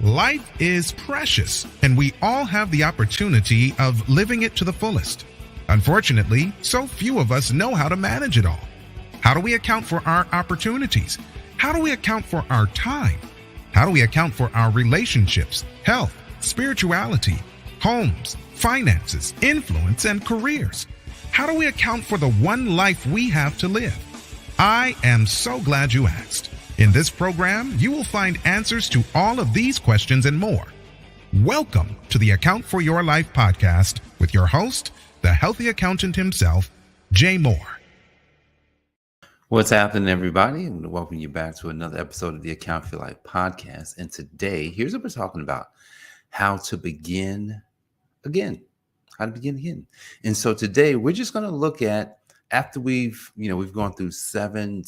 Life is precious, and we all have the opportunity of living it to the fullest. Unfortunately, so few of us know how to manage it all. How do we account for our opportunities? How do we account for our time? How do we account for our relationships, health, spirituality, homes, finances, influence, and careers? How do we account for the one life we have to live? I am so glad you asked. In this program, you will find answers to all of these questions and more. Welcome to the Account for Your Life podcast with your host, the healthy accountant himself, Jay Moore. What's happening, everybody? And welcome you back to another episode of the Account for Your Life podcast. And today, here's what we're talking about: how to begin again. How to begin again. And so today, we're just going to look at, after we've gone through seven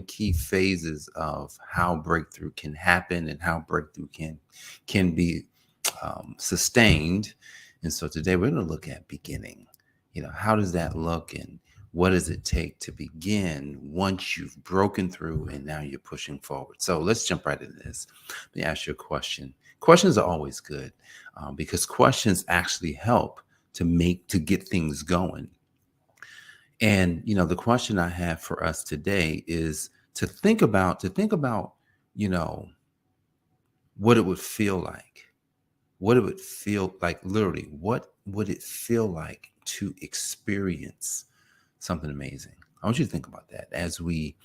key phases of how breakthrough can happen and how breakthrough can be sustained. And so today we're going to look at beginning. How does that look, and what does it take to begin once you've broken through and now you're pushing forward? So let's jump right into this. Let me ask you a question. Questions are always good because questions actually help to get things going. And, the question I have for us today is to think about, what it would feel like. What it would feel like, literally, what would it feel like to experience something amazing? I want you to think about that as we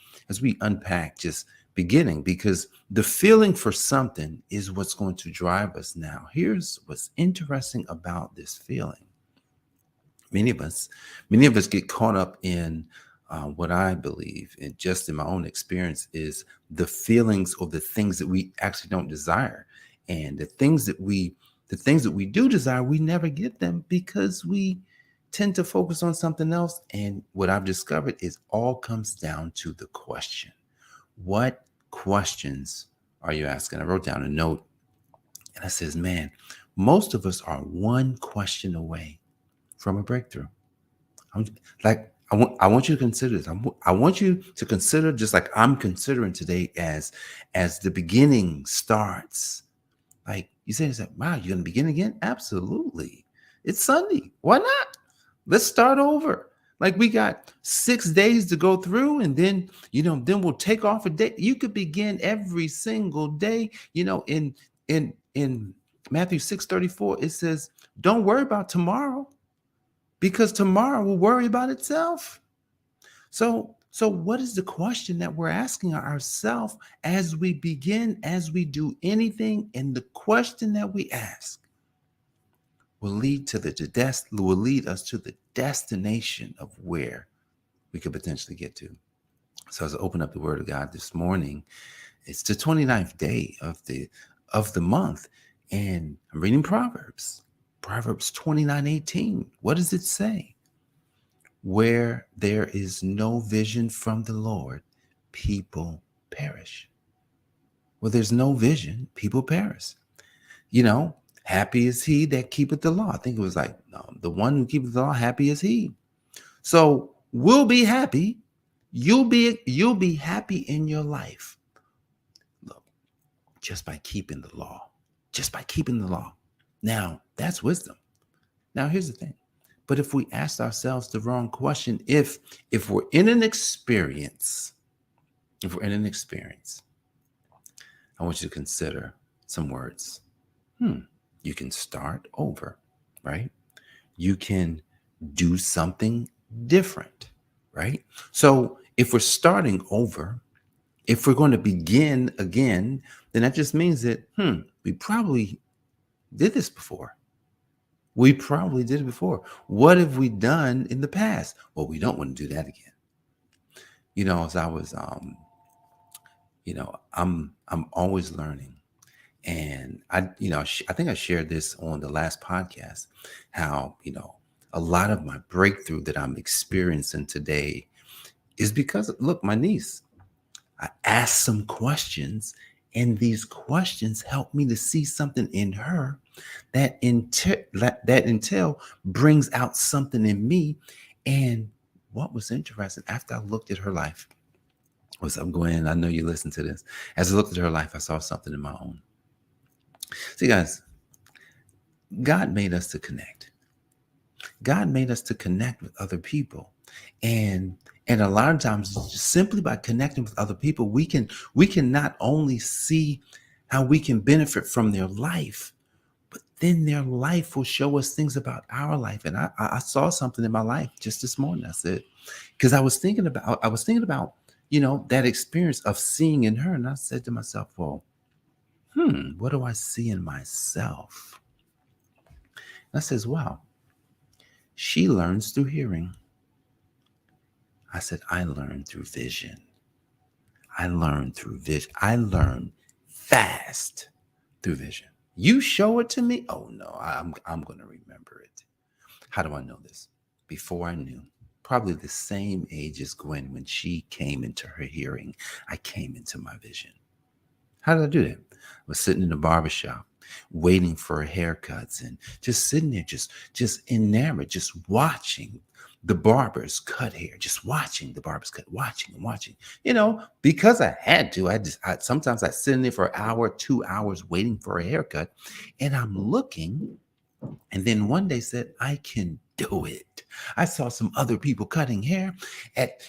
unpack just beginning, because the feeling for something is what's going to drive us. Now, here's what's interesting about this feeling. Many of us get caught up in what I believe, and just in my own experience, is the feelings or the things that we actually don't desire. And the things that we do desire, we never get them because we tend to focus on something else. And what I've discovered is all comes down to the question. What questions are you asking? I wrote down a note and I says, man, most of us are one question away from a breakthrough. I want you to consider this. I want you to consider, just like I'm considering today, as the beginning starts. Like you say, wow, you're going to begin again? Absolutely. It's Sunday. Why not? Let's start over. Like, we got 6 days to go through, and then we'll take off a day. You could begin every single day. In Matthew 6:34, it says, don't worry about tomorrow, because tomorrow will worry about itself. So what is the question that we're asking ourselves as we begin, as we do anything? And the question that we ask will lead us to the destination of where we could potentially get to. So as I open up the Word of God this morning, it's the 29th day of the month, and I'm reading Proverbs 29:18. What does it say? Where there is no vision from the Lord, people perish. Well, there's no vision, people perish. Happy is he that keepeth the law. I think it was like, the one who keepeth the law, happy is he. So we'll be happy. You'll be happy in your life. Look, just by keeping the law. Just by keeping the law. Now, that's wisdom. Now, here's the thing. But if we ask ourselves the wrong question, if we're in an experience, I want you to consider some words. You can start over, right? You can do something different, right? So if we're starting over, if we're going to begin again, then that just means that, we probably did this before. We probably did it before. What have we done in the past? Well, we don't want to do that again. As I was, I'm always learning. And I think I shared this on the last podcast, how, a lot of my breakthrough that I'm experiencing today is because, look, my niece, I asked some questions, and these questions helped me to see something in her that intel brings out something in me. And what was interesting, after I looked at her life, I know you listen to this. As I looked at her life, I saw something in my own. See, guys, God made us to connect. God made us to connect with other people. And and a lot of times simply by connecting with other people, we can not only see how we can benefit from their life, but then their life will show us things about our life. And I saw something in my life just this morning. I said, because I was thinking about, that experience of seeing in her. And I said to myself, well, what do I see in myself? And I says, wow, she learns through hearing. I said, I learn through vision. I learn through vision. I learn fast through vision. You show it to me. Oh no, I'm gonna remember it. How do I know this? Before I knew, probably the same age as Gwen when she came into her hearing, I came into my vision. How did I do that? I was sitting in the barbershop waiting for haircuts and just sitting there, just enamored, just watching the barbers cut hair, just watching the barbers cut, watching and watching. Because I had to. Sometimes I sit in there for an hour, 2 hours waiting for a haircut, and I'm looking. And then one day said, I can do it. I saw some other people cutting hair at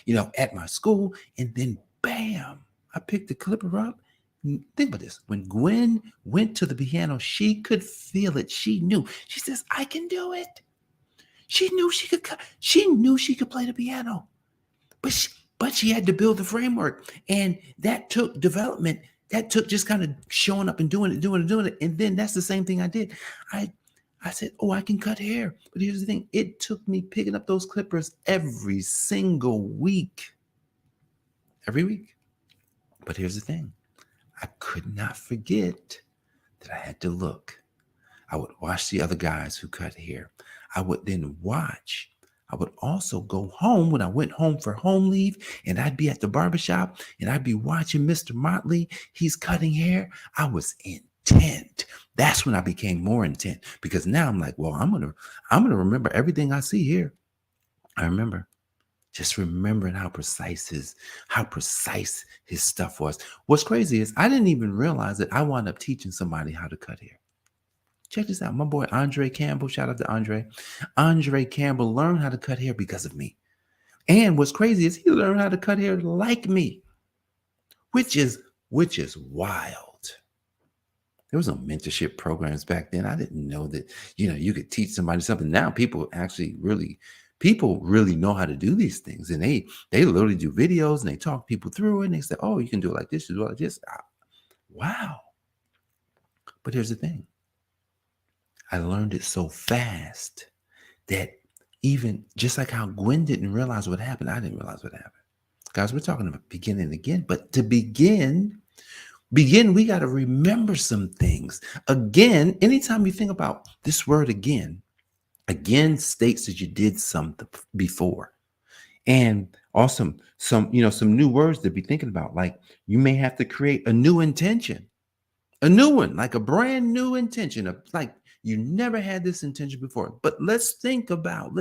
my school, and then bam, I picked the clipper up. Think about this. When Gwen went to the piano, she could feel it. She knew. She says, I can do it. She knew she could cut. She knew she could play the piano. But she had to build the framework. And that took development. That took just kind of showing up and doing it. And then that's the same thing I did. I said, oh, I can cut hair. But here's the thing. It took me picking up those clippers every single week. Every week. But here's the thing. I could not forget that I had to look. I would watch the other guys who cut hair. I would then watch. I would also go home when I went home for home leave, and I'd be at the barbershop and I'd be watching Mr. Motley. He's cutting hair. I was intent. That's when I became more intent, because now I'm like, well, I'm gonna remember everything I see here. I remember. Just remembering how precise his stuff was. What's crazy is I didn't even realize that I wound up teaching somebody how to cut hair. Check this out. My boy Andre Campbell, shout out to Andre. Andre Campbell learned how to cut hair because of me. And what's crazy is he learned how to cut hair like me, which is wild. There was no mentorship programs back then. I didn't know that, you could teach somebody something. Now people really know how to do these things. And they literally do videos and they talk people through it. And they say, oh, you can do it like this, you do it like this. Wow. But here's the thing. I learned it so fast that even just like how Gwen didn't realize what happened, I didn't realize what happened. Guys, we're talking about beginning again. But to begin, we got to remember some things. Again, anytime you think about this word again states that you did something before. And also some new words to be thinking about. Like you may have to create a new intention, a new one, like a brand new intention of like you never had this intention before. But let's think about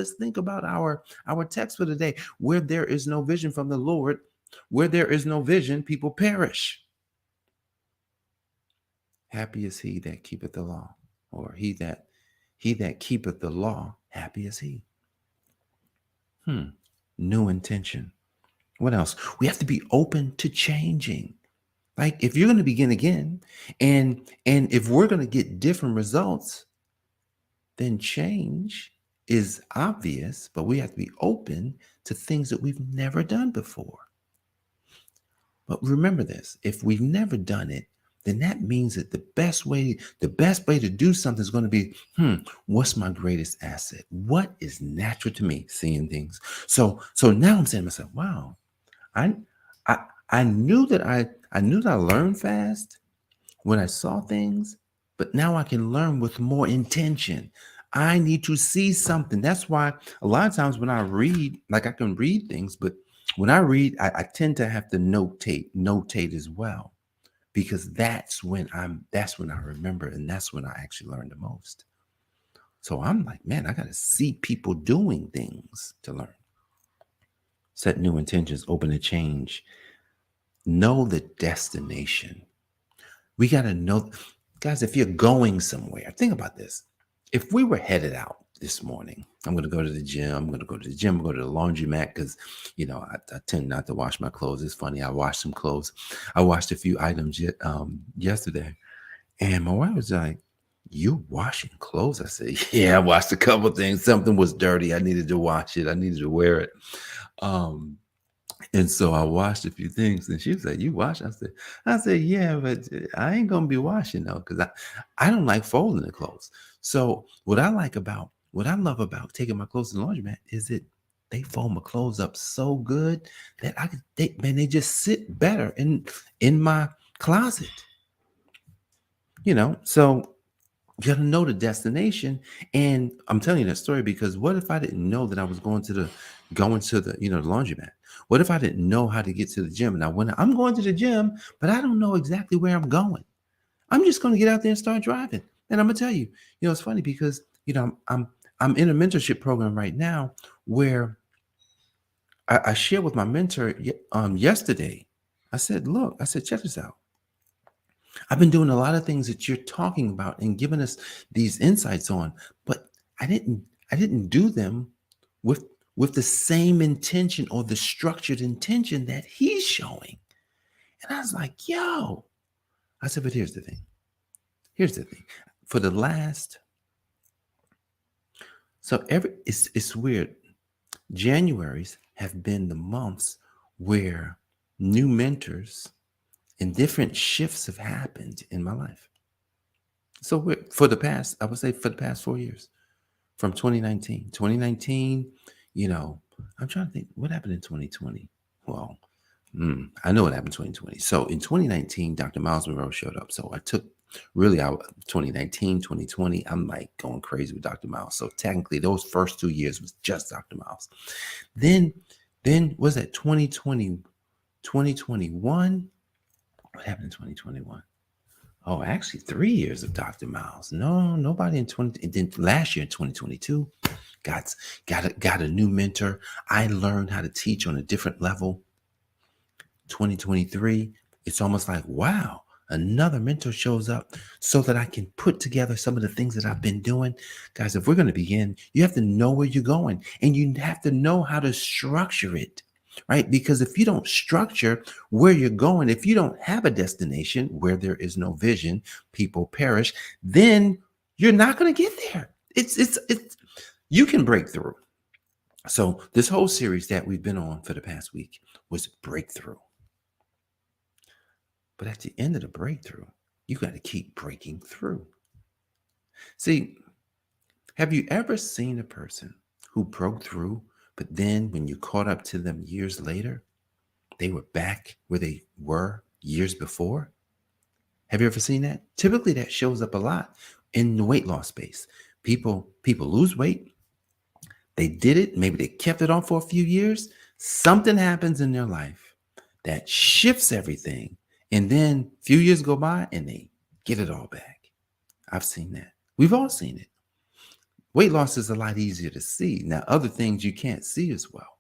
our text for today. Where there is no vision from the Lord, where there is no vision, people perish. Happy is he that keepeth the law, or he that keepeth the law, happy is he. New intention. What else? We have to be open to changing. Like if you're going to begin again, and if we're going to get different results, then change is obvious, but we have to be open to things that we've never done before. But remember this, if we've never done it, then that means that the best way to do something is going to be, what's my greatest asset? What is natural to me? Seeing things. So now I'm saying to myself, wow, I knew that I learned fast when I saw things, but now I can learn with more intention. I need to see something. That's why a lot of times when I read, like I can read things, but when I read, I tend to have to notate as well. Because that's when I remember, and that's when I actually learn the most. So I'm like, man, I got to see people doing things to learn. Set new intentions, open to change. Know the destination. We got to know. Guys, if you're going somewhere, think about this. If we were headed out this morning, I'm going to go to the gym. I'm going to go to the gym, go to the laundromat because, I tend not to wash my clothes. It's funny. I washed some clothes. I washed a few items yesterday. And my wife was like, "You washing clothes?" I said, "Yeah, I washed a couple things. Something was dirty. I needed to wash it. I needed to wear it." Um, and so I washed a few things, and she was like, "You wash?" I said, "Yeah, but I ain't gonna be washing though, because I don't like folding the clothes." So what I love about taking my clothes to the laundromat is that they fold my clothes up so good that they just sit better in my closet. So you got to know the destination. And I'm telling you that story because what if I didn't know that I was going to the the laundromat? What if I didn't know how to get to the gym? And I'm going to the gym, but I don't know exactly where I'm going. I'm just going to get out there and start driving. And I'm gonna tell you, it's funny because I'm in a mentorship program right now where I shared with my mentor yesterday. I said, "Look," I said, "check this out. I've been doing a lot of things that you're talking about and giving us these insights on, but I didn't do them with with the same intention or the structured intention that he's showing." And I was like, "Yo," I said, "But here's the thing. Here's the thing. For the last so every it's weird. Januaries have been the months where new mentors and different shifts have happened in my life. So I would say for the past 4 years, from 2019. 2019, I'm trying to think what happened in 2020. Well, I know what happened in 2020. So in 2019, Dr. Miles Monroe showed up. So I took really out 2019, 2020. I'm like going crazy with Dr. Miles. So technically, those first 2 years was just Dr. Miles. Then, was that 2020, 2021? What happened in 2021? Oh, actually, 3 years of Dr. Miles. No, nobody in 20. And then last year in 2022, got a new mentor. I learned how to teach on a different level. 2023, it's almost like, wow, another mentor shows up so that I can put together some of the things that I've been doing. Guys, if we're going to begin, you have to know where you're going and you have to know how to structure it. Right? Because if you don't structure where you're going, if you don't have a destination where there is no vision, people perish, then you're not going to get there. It's you can break through. So this whole series that we've been on for the past week was breakthrough. But at the end of the breakthrough, you got to keep breaking through. See, have you ever seen a person who broke through, but then when you caught up to them years later, they were back where they were years before? Have you ever seen that? Typically, that shows up a lot in the weight loss space. People lose weight. They did it. Maybe they kept it on for a few years. Something happens in their life that shifts everything. And then a few years go by and they get it all back. I've seen that. We've all seen it. Weight loss is a lot easier to see. Now, other things you can't see as well.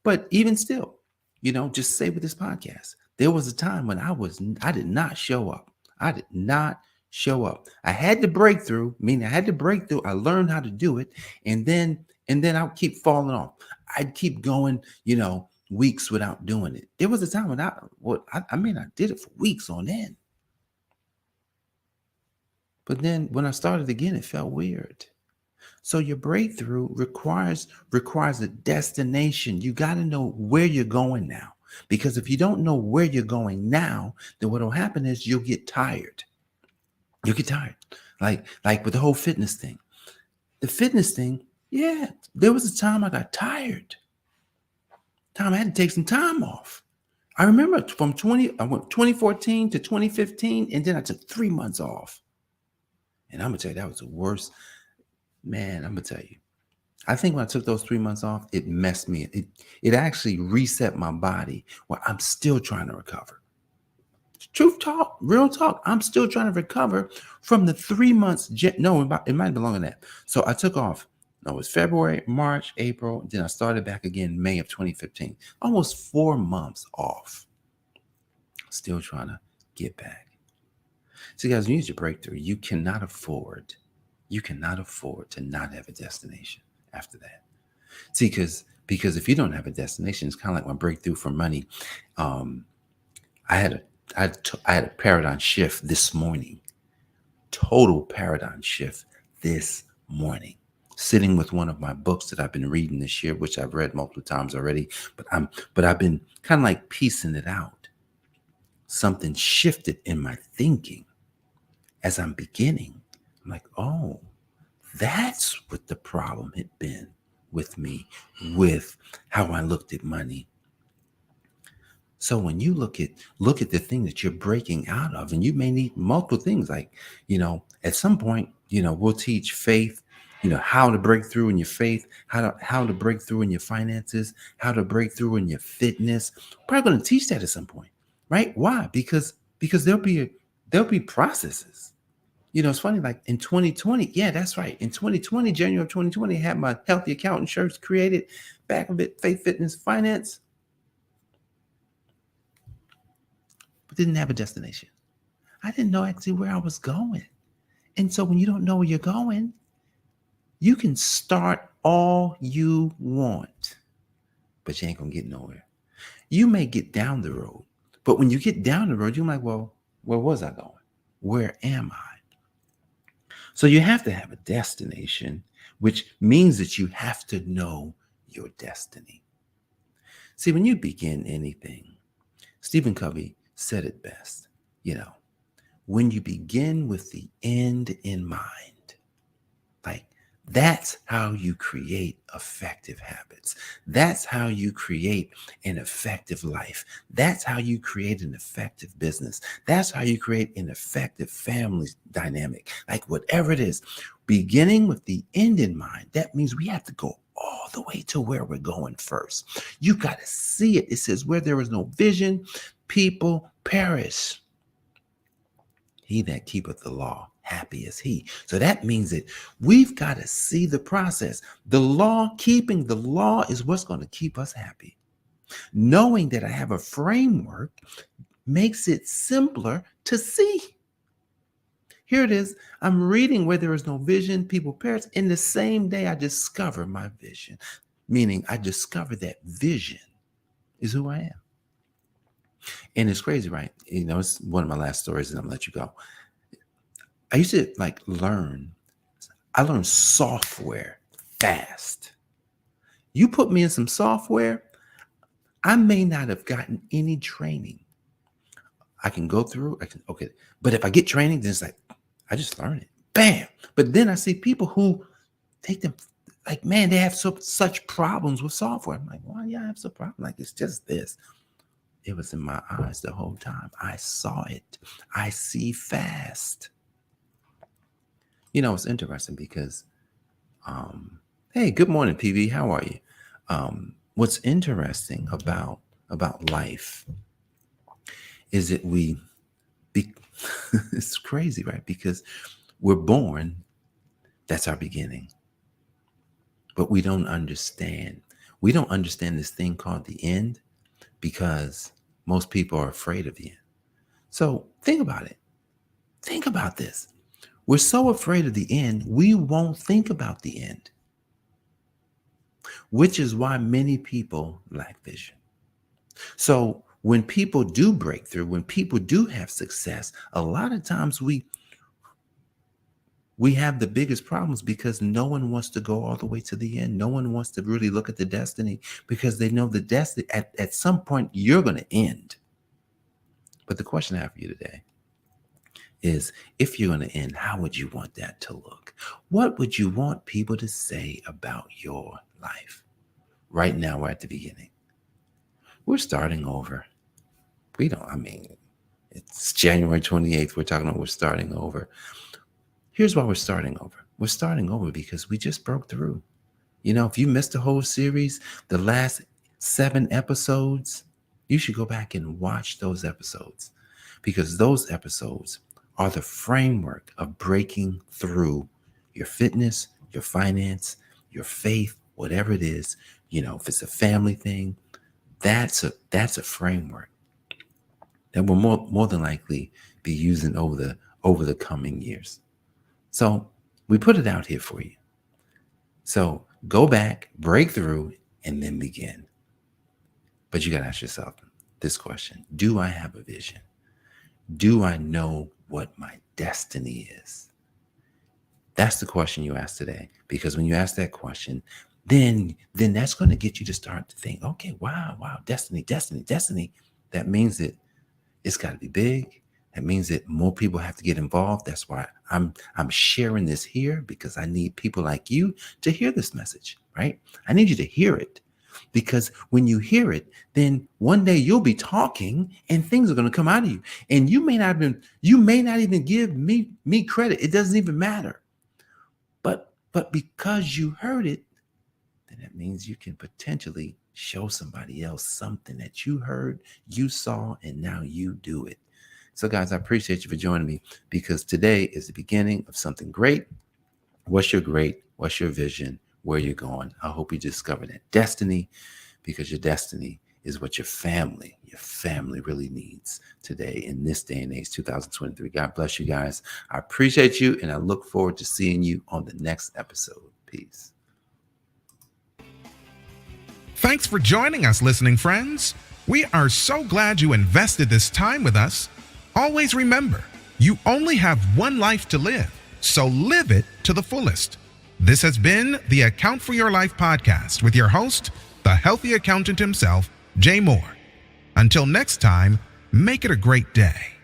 But even still, just say with this podcast, there was a time when I did not show up. I did not show up. I had to break through, meaning I had to break through. I learned how to do it. And then I would keep falling off. I'd keep going, weeks without doing it. There was a time when I did it for weeks on end. But then when I started again, it felt weird. So your breakthrough requires a destination. You got to know where you're going now. Because if you don't know where you're going now, then what will happen is you'll get tired. You'll get tired. Like with the whole fitness thing. The fitness thing, yeah, there was a time I got tired. I had to take some time off. I remember I went 2014 to 2015, and then I took 3 months off. And I'm gonna tell you, that was the worst. Man, I'm gonna tell you. I think when I took those 3 months off, it messed me. It actually reset my body. Well, I'm still trying to recover. Truth talk, real talk. I'm still trying to recover from the 3 months. No, it might be longer than that. So I took off. No, it was February, March, April. Then I started back again May of 2015. Almost 4 months off. Still trying to get back. See, guys, when you use your breakthrough, you cannot afford to not have a destination after that. See, because if you don't have a destination, it's kind of like my breakthrough for money. Um, I had a I had a paradigm shift this morning, total paradigm shift this morning. Sitting with one of my books that I've been reading this year, which I've read multiple times already, but I've been kind of like piecing it out. Something shifted in my thinking as I'm beginning. I'm like, oh, that's what the problem had been with me, with how I looked at money. So when you look at the thing that you're breaking out of, and you may need multiple things, like, at some point, we'll teach faith, how to break through in your faith, how to break through in your finances, how to break through in your fitness. Probably going to teach that at some point, right? Why? Because there'll be processes. It's funny, like in 2020, yeah, that's right. In 2020, January of 2020, I had my Healthy Accountant shirts created, back of it, faith, fitness, finance, but didn't have a destination. I didn't know actually where I was going. And so when you don't know where you're going, you can start all you want, but you ain't gonna get nowhere. You may get down the road, but when you get down the road, you're like, well, where was I going? Where am I? So you have to have a destination, which means that you have to know your destiny. See, when you begin anything, Stephen Covey said it best, when you begin with the end in mind, like that's how you create effective habits. That's how you create an effective life. That's how you create an effective business. That's how you create an effective family dynamic. Like whatever it is, beginning with the end in mind, that means we have to go all the way to where we're going first. You got to see it. It says, where there is no vision, people perish. He that keepeth the law, happy is he. So that means that we've got to see the process. Keeping the law is what's going to keep us happy. Knowing that I have a framework makes it simpler to see. Here it is. I'm reading where there is no vision, people perish. In the same day, I discover my vision, meaning I discover that vision is who I am. And it's crazy, right? It's one of my last stories, and I'm gonna let you go. I used to I learned software fast. You put me in some software, I may not have gotten any training. I can go through, okay. But if I get training, then it's like, I just learn it. Bam. But then I see people who take them, like, man, they have such problems with software. I'm like, why do y'all have some problem? Like, it's just this. It was in my eyes the whole time. I saw it. I see fast. It's interesting because, hey, good morning, PV. How are you? What's interesting about life is that it's crazy, right? Because we're born, that's our beginning. But we don't understand. We don't understand this thing called the end, because most people are afraid of the end. So think about it. Think about this. We're so afraid of the end, we won't think about the end, which is why many people lack vision. So when people do break through, when people do have success, a lot of times we have the biggest problems because no one wants to go all the way to the end. No one wants to really look at the destiny, because they know the destiny at some point you're going to end. But the question I have for you today is, if you're going to end, how would you want that to look? What would you want people to say about your life? Right now, we're at the beginning. We're starting over. It's January 28th. We're talking about we're starting over. Here's why we're starting over. We're starting over because we just broke through. If you missed the whole series, the last 7 episodes, you should go back and watch those episodes, because those episodes are the framework of breaking through your fitness, your finance, your faith, whatever it is. If it's a family thing, that's a framework that we'll more than likely be using over over the coming years. So we put it out here for you. So go back, break through, and then begin. But you got to ask yourself this question. Do I have a vision? Do I know what my destiny is? That's the question you ask today. Because when you ask that question, then that's going to get you to start to think, okay, wow, destiny. That means that it's got to be big. That means that more people have to get involved. That's why I'm sharing this here, because I need people like you to hear this message, right? I need you to hear it, because when you hear it, then one day you'll be talking and things are going to come out of you. And you may not even give me credit. It doesn't even matter. But because you heard it, then that means you can potentially show somebody else something that you heard, you saw, and now you do it. So guys, I appreciate you for joining me, because today is the beginning of something great. What's your great? What's your vision? Where you're going? I hope you discover that destiny, because your destiny is what your family really needs today in this day and age, 2023. God bless you guys. I appreciate you, and I look forward to seeing you on the next episode. Peace. Thanks for joining us, listening friends. We are so glad you invested this time with us. Always remember, you only have one life to live, so live it to the fullest. This has been the Account for Your Life podcast with your host, the healthy accountant himself, Jay Moore. Until next time, make it a great day.